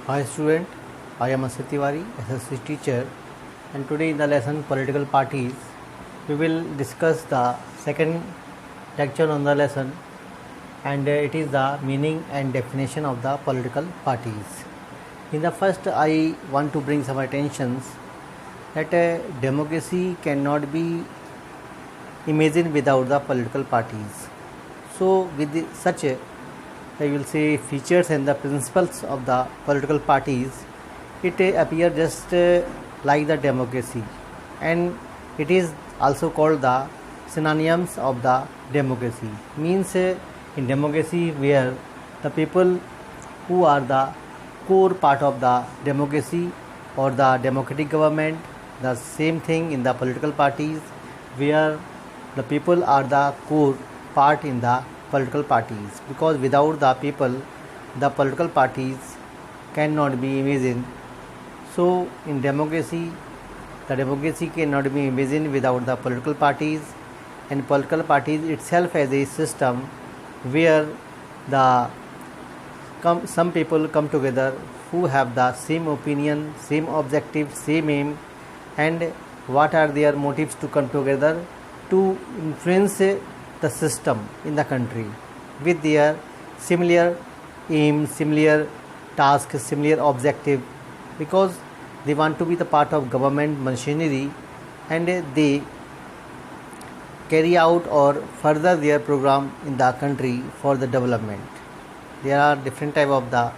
Hi student, I am Asif Tiwari, SSC teacher, and today in the lesson Political Parties, we will discuss the second lecture on the lesson, and it is the meaning and definition of the political parties. In the first, I want to bring some attentions that democracy cannot be imagined without the political parties. So with such a I will say features and the principles of the political parties, it appear just like the democracy, and it is also called the synonyms of the democracy. Means in democracy where the people who are the core part of the democracy or the democratic government, the same thing in the political parties where the people are the core part in the political parties, because without the people the political parties cannot be imagined. So in democracy, the democracy cannot be imagined without the political parties, and political parties itself as a system where the some people come together who have the same opinion, same objective, same aim, and what are their motives to come together to influence the system in the country with their similar aim, similar task, similar objective, because they want to be the part of government machinery, and they carry out or further their program in the country for the development. There are different type of the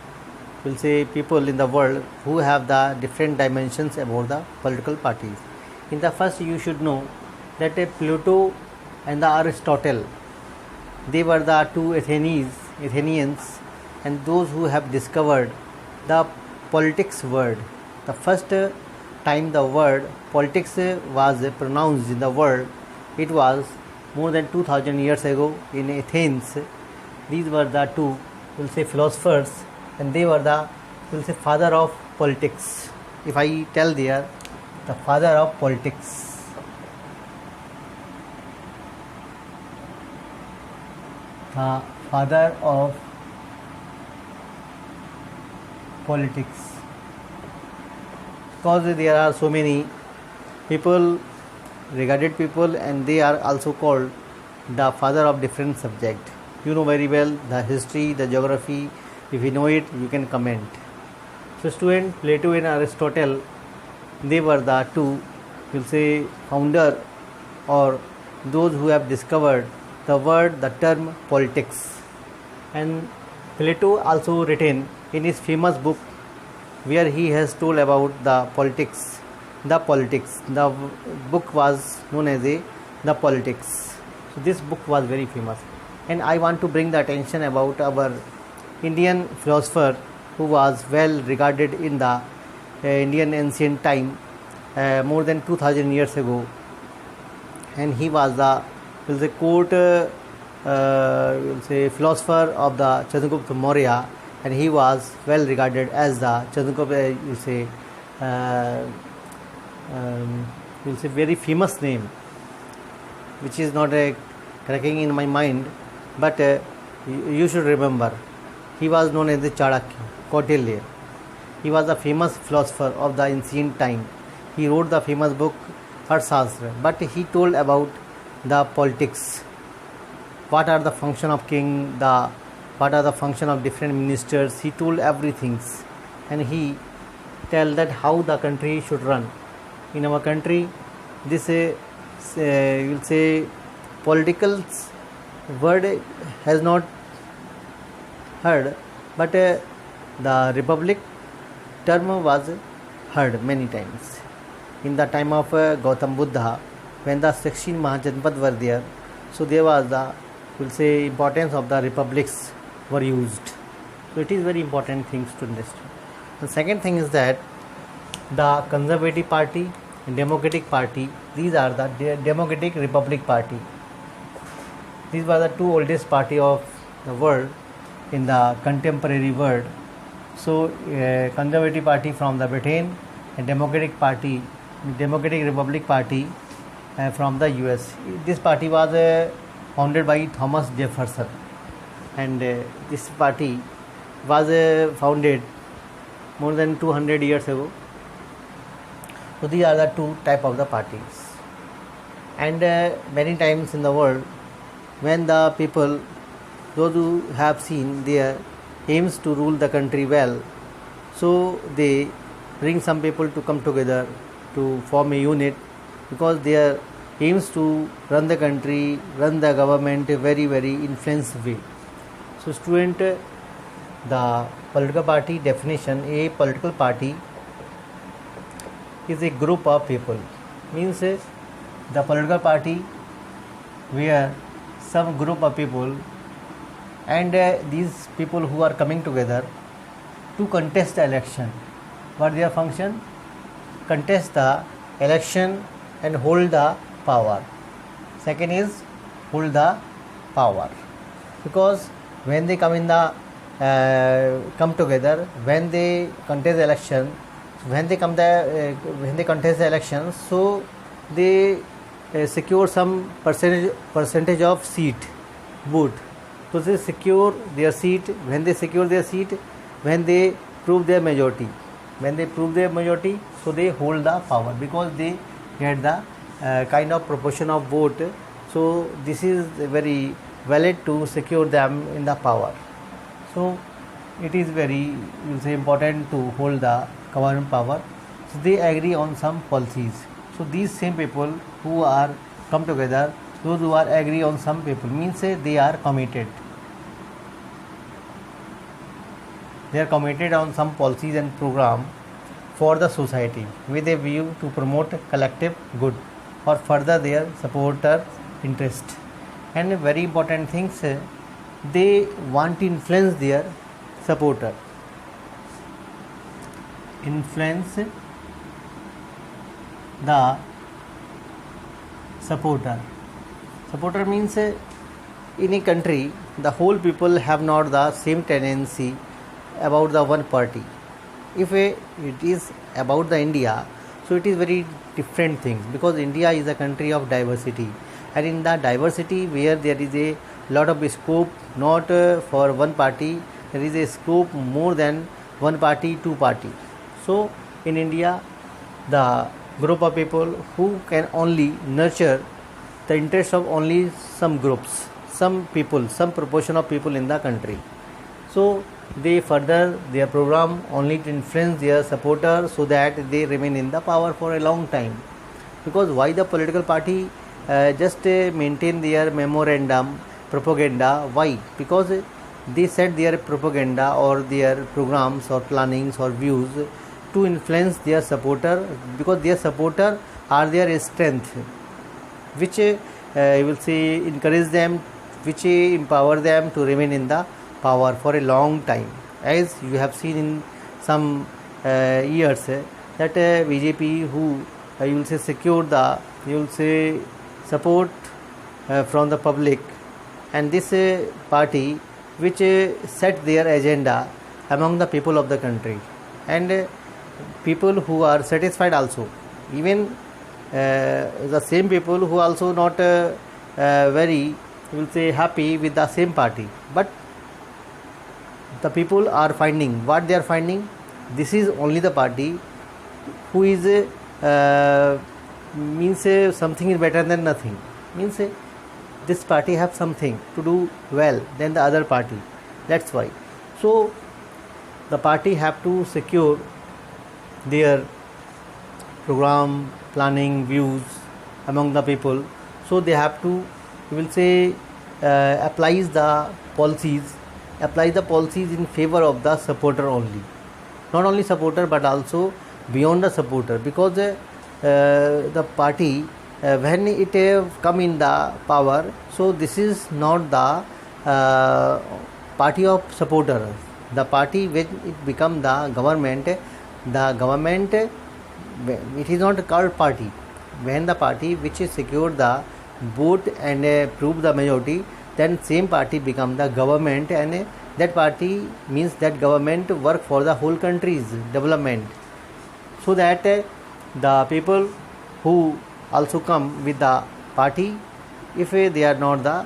we'll say people in the world who have the different dimensions about the political parties. In the first, you should know that Plato and the Aristotle, they were the two Athenians, and those who have discovered the politics word. The first time the word politics was pronounced in the world, it was more than 2000 years ago in Athens. These were the two, we'll say, philosophers, and they were the, we'll say, father of politics. If I tell there, the father of politics. The father of politics, because there are so many people, regarded people, and they are also called the father of different subject. You know very well the history, the geography. If you know it, you can comment. So student, Plato and Aristotle, they were the two, we'll say, founder or those who have discovered the word, the term politics. And Plato also written in his famous book where he has told about the politics. The book was known as the Politics. So this book was very famous, and I want to bring the attention about our Indian philosopher who was well regarded in the Indian ancient time, more than 2000 years ago, and he was the court philosopher of the Chandragupta Maurya, and he was well regarded as the Chandragupta, very famous name, which is not cracking in my mind, but you should remember, he was known as the Chanakya, Kautilya. He was a famous philosopher of the ancient time. He wrote the famous book Arthashastra, but he told about the politics. What are the function of king? What are the function of different ministers? He told everything, and he tell that how the country should run. In our country, this you'll say political word has not heard, but the republic term was heard many times. In the time of Gautam Buddha, when the 16 Mahajanpad were there, so there was the, we'll say, importance of the republics were used. So it is very important things to understand. The second thing is that the Conservative Party and Democratic Party, these are the Democratic Republic Party. These were the two oldest party of the world in the contemporary world. So Conservative Party from the Britain and Democratic Republic Party from the US. This party was founded by Thomas Jefferson, and this party was founded more than 200 years ago. So these are the two type of the parties. And many times in the world, when the people, those who have seen their aims to rule the country well, so they bring some people to come together to form a unit, because their aims to run the country, run the government a very influence way. So student, the political party definition: a political party is a group of people. Means the political party where some group of people, and these people who are coming together to contest the election. What their function? Contest the election and hold the power. Second is hold the power, because when they come in the come together, when they contest the election, when they contest the election, so they secure some percentage of seat vote. So they secure their seat. When they secure their seat, when they prove their majority, so they hold the power, because they get the kind of proportion of vote. So this is very valid to secure them in the power. So it is very important to hold the government power. So they agree on some policies. So these same people who are come together, those who are agree on some people, means they are committed. They are committed on some policies and program for the society with a view to promote collective good or further their supporter interest. And very important things, they want to influence their supporter. Influence the supporter. Supporter means in a country the whole people have not the same tendency about the one party. If it is about the India, so it is very different things, because India is a country of diversity, and in the diversity where there is a lot of scope, not for one party, there is a scope more than one party, two party. So in India, the group of people who can only nurture the interest of only some groups, some people, some proportion of people in the country. So they further their program only to influence their supporters, so that they remain in the power for a long time. Because why the political party just maintain their memorandum, propaganda? Why? Because they set their propaganda or their programs or plannings or views to influence their supporter, because their supporter are their strength, which encourage them, which empower them to remain in the power for a long time. As you have seen in some years that BJP who secure the support from the public, and this party which set their agenda among the people of the country, and people who are satisfied also, even the same people who also not very happy with the same party, but the people are finding what they are finding. This is only the party who is something is better than nothing. Means this party have something to do well than the other party. That's why. So the party have to secure their program, planning, views among the people. So they have to apply the policies in favor of the supporter only. Not only supporter but also beyond the supporter, because the party when it come in the power, so this is not the party of supporter. The party when it become the government, it is not called party. When the party which is secured the vote and prove the majority, then same party become the government, and that party means that government work for the whole country's development, so that the people who also come with the party, if they are not the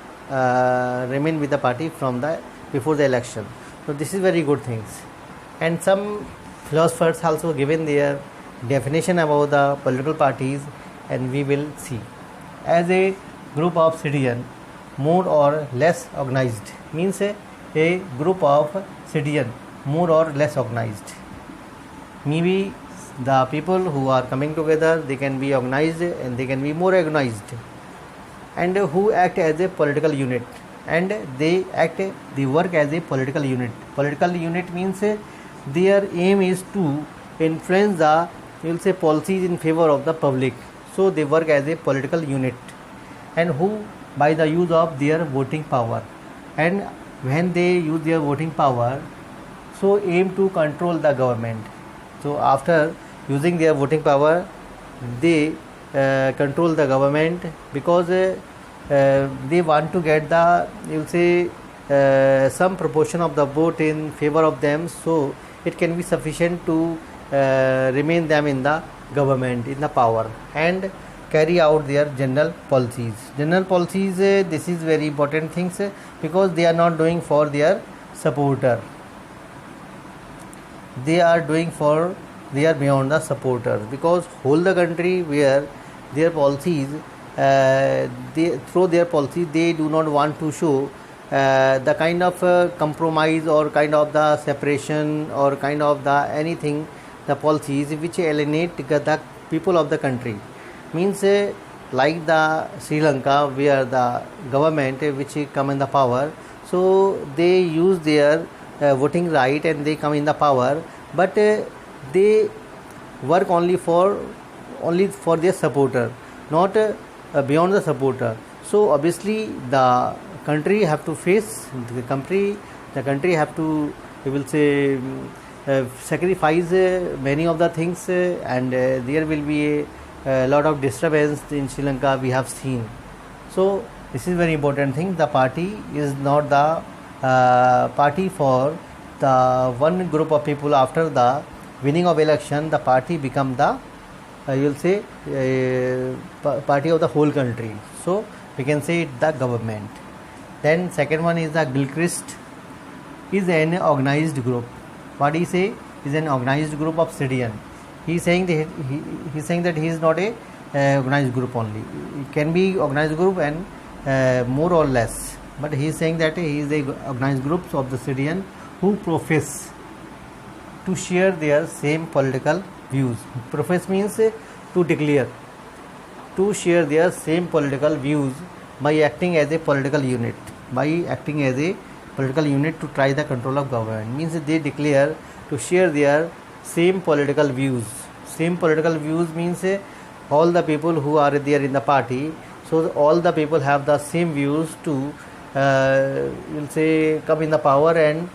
remain with the party from the before the election. So this is very good things. And some philosophers also given their definition about the political parties, and we will see. As a group of citizens more or less organized, means a group of citizens more or less organized. Maybe the people who are coming together, they can be organized and they can be more organized, and who act as a political unit, and they work as a political unit. Political unit means their aim is to influence the, you will say, policies in favor of the public. So they work as a political unit, and who by the use of their voting power, and when they use their voting power, so aim to control the government. So after using their voting power, they control the government, because they want to get the, you will say, some proportion of the vote in favor of them, so it can be sufficient to remain them in the government, in the power, and carry out their general policies. General policies, this is very important things, because they are not doing for their supporter, they are doing for, they are beyond the supporters, because whole the country where their policies, through their policies they do not want to show the kind of compromise or kind of the separation or kind of the anything, the policies which alienate the people of the country. Means like the Sri Lanka, where the government which come in the power, so they use their voting right and they come in the power, but they work only for their supporter, not beyond the supporter. So obviously the country have to face, the country have to, we will say, sacrifice many of the things, and there will be a lot of disturbance in Sri Lanka, we have seen. So this is very important thing. The party is not the party for the one group of people. After the winning of election, the party become the, you will say, party of the whole country. So we can say it the government. Then second one is the Gilchrist is an organized group. What he say is an organized group of citizens. He is saying that he is not a organized group only. It can be organized group and more or less, but he is saying that he is a organized groups of the citizens who profess to share their same political views. Profess means to declare, to share their same political views by acting as a political unit. By acting as a political unit to try the control of government, means they declare to share their same political views. Same political views means all the people who are there in the party, so all the people have the same views to, you will say, come in the power and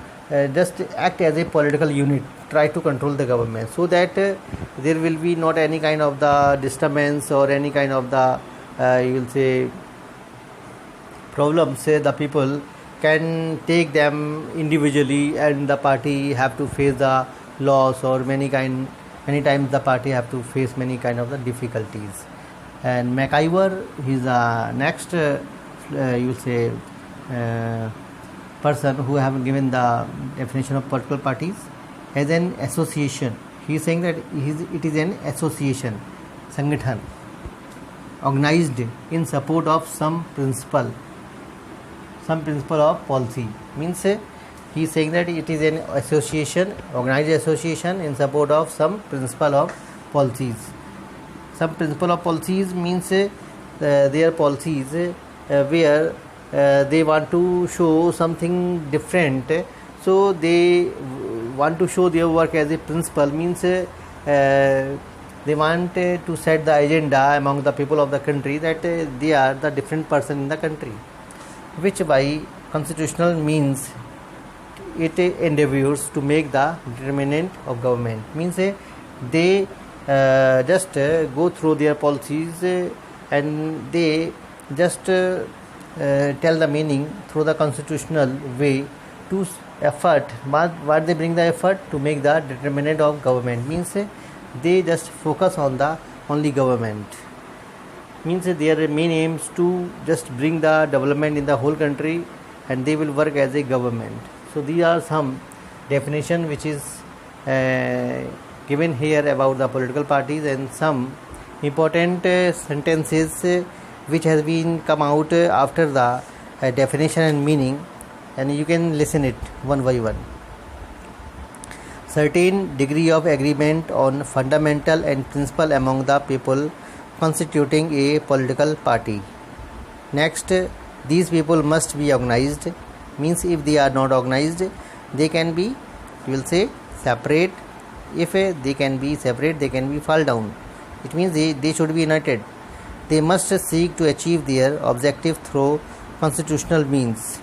just act as a political unit, try to control the government, so that there will be not any kind of the disturbance or any kind of the, you will say, problems. The people can take them individually, and the party have to face the loss, or many times the party have to face many kind of the difficulties. And MacIver, he is the next, you will say, person who have given the definition of political parties as an association. He is saying that it is an association, Sangathan, organized in support of some principle of policy. Means he is saying that it is an association, organized association in support of some principle of policies. Some principle of policies means their policies where they want to show something different, so they want to show their work as a principle. Means they want to set the agenda among the people of the country that they are the different person in the country, which by constitutional means it endeavors to make the determinant of government. Means they just go through their policies and they just tell the meaning through the constitutional way to effort. What they bring the effort to make the determinant of government. Means they just focus on the only government. Means their main aims to just bring the development in the whole country, and they will work as a government. So these are some definition which is given here about the political parties and some important sentences which has been come out after the definition and meaning, and you can listen it one by one. Certain degree of agreement on fundamental and principle among the people constituting a political party. Next, these people must be organized, means if they are not organized, they can be, you will say, separate. If they can be separate, they can be fall down. It means they should be united. They must seek to achieve their objective through constitutional means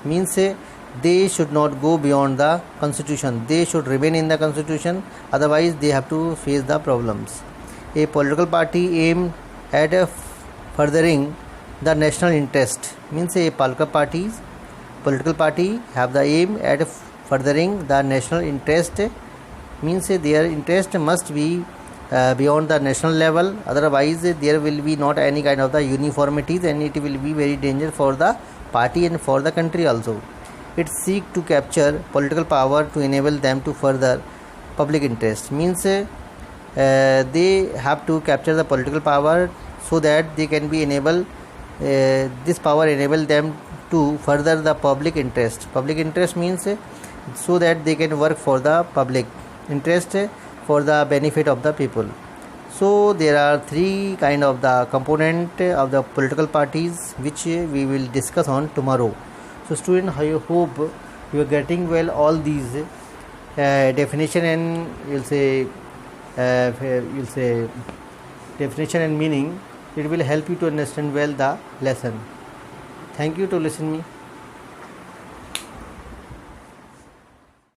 they should not go beyond the constitution. They should remain in the constitution, otherwise they have to face the problems. A political party aimed at furthering the national interest, means a political party have the aim at furthering the national interest, means their interest must be beyond the national level, otherwise there will be not any kind of the uniformities, and it will be very dangerous for the party and for the country also. It seek to capture political power to enable them to further public interest, means they have to capture the political power so that they can be enable this power enable them to further the public interest. Public interest means so that they can work for the public interest for the benefit of the people. So there are three kind of the component of the political parties which we will discuss on tomorrow. So student, I hope you are getting well all these definition and you'll say definition and meaning. It will help you to understand well the lesson. Thank you to listen me.